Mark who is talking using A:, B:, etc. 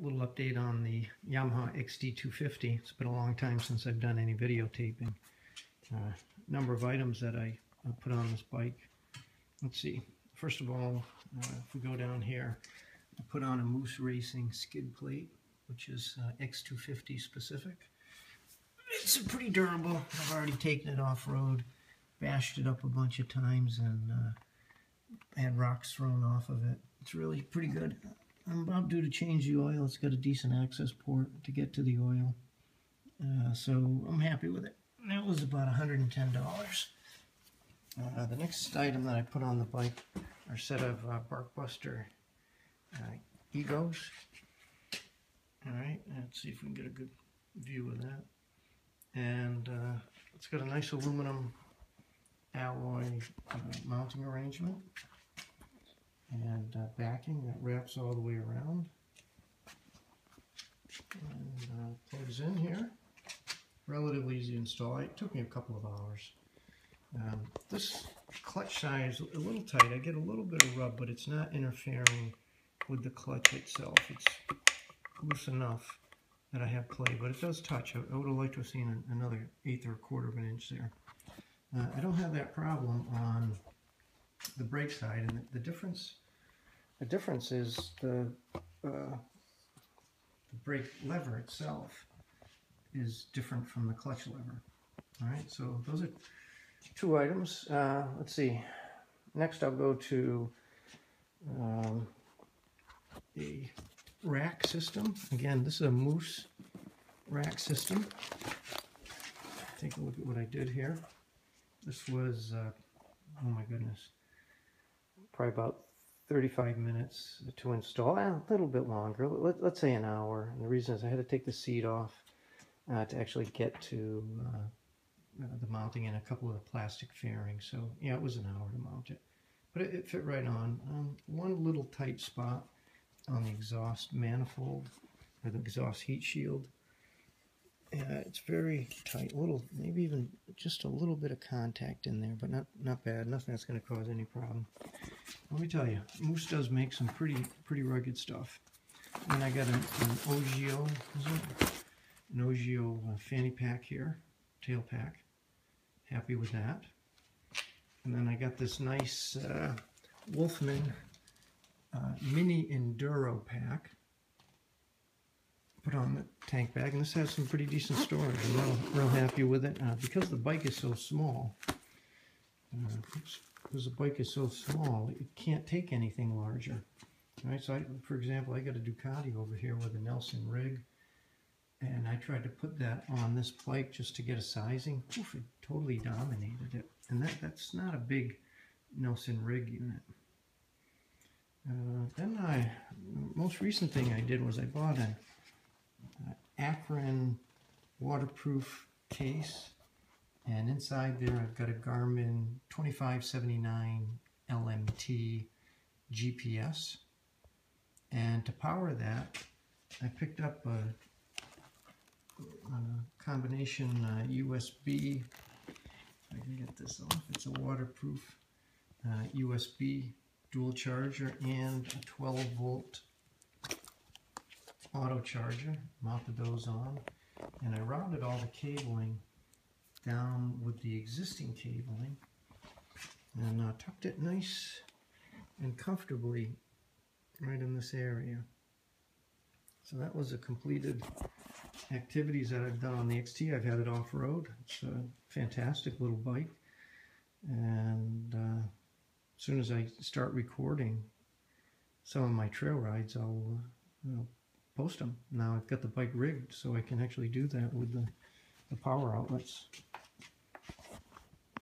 A: little update on the Yamaha XT250. It's been a long time since I've done any videotaping. Number of items that I put on this bike. Let's see. First of all, if we go down here, I put on a Moose Racing skid plate, which is X250 specific. It's pretty durable. I've already taken it off-road, bashed it up a bunch of times, and had rocks thrown off of it. It's really pretty good. I'm about due to change the oil. It's got a decent access port to get to the oil. So I'm happy with it. That was about $110. The next item that I put on the bike are a set of Barkbuster Egos. Alright, let's see if we can get a good view of that. And it's got a nice aluminum alloy mounting arrangement and backing that wraps all the way around and plugs in here. Relatively easy to install. It took me a couple of hours. This clutch size is a little tight. I get a little bit of rub, but it's not interfering with the clutch itself. It's loose enough that I have play, but it does touch. I would have liked to have seen another 1/8 or 1/4 of an inch there. I don't have that problem on the brake side, and the difference is the brake lever itself is different from the clutch lever. All right, so those are two items. Let's see. Next, I'll go to a rack system. Again, this is a Moose rack system. Take a look at what I did here. This was, oh my goodness, probably about 35 minutes to install. A little bit longer. Let's say an hour. And the reason is I had to take the seat off to actually get to the mounting and a couple of the plastic fairings. So yeah, it was an hour to mount it. But it fit right on. One little tight spot on the exhaust manifold, or the exhaust heat shield. It's very tight, maybe even just a little bit of contact in there, but not bad. Nothing that's going to cause any problem. Let me tell you, Moose does make some pretty rugged stuff. And I got an Ogio fanny pack here, tail pack. Happy with that. And then I got this nice Wolfman mini enduro pack. Put on the tank bag, and this has some pretty decent storage. I'm real happy with it because the bike is so small. Because the bike is so small, it can't take anything larger. All right, so for example, I got a Ducati over here with a Nelson rig, and I tried to put that on this bike just to get a sizing. Oof, it totally dominated it, and that's not a big Nelson rig unit. Then the most recent thing I did was I bought an Akron waterproof case, and inside there I've got a Garmin 2579 LMT GPS, and to power that I picked up a combination USB, if I can get this off, it's a waterproof USB dual charger and a 12 volt auto charger. Mounted those on, and I routed all the cabling down with the existing cabling and tucked it nice and comfortably right in this area. So that was a completed activities that I've done on the XT. I've had it off-road. It's a fantastic little bike, and as soon as I start recording some of my trail rides, I'll post them. Now I've got the bike rigged so I can actually do that with the power outlets.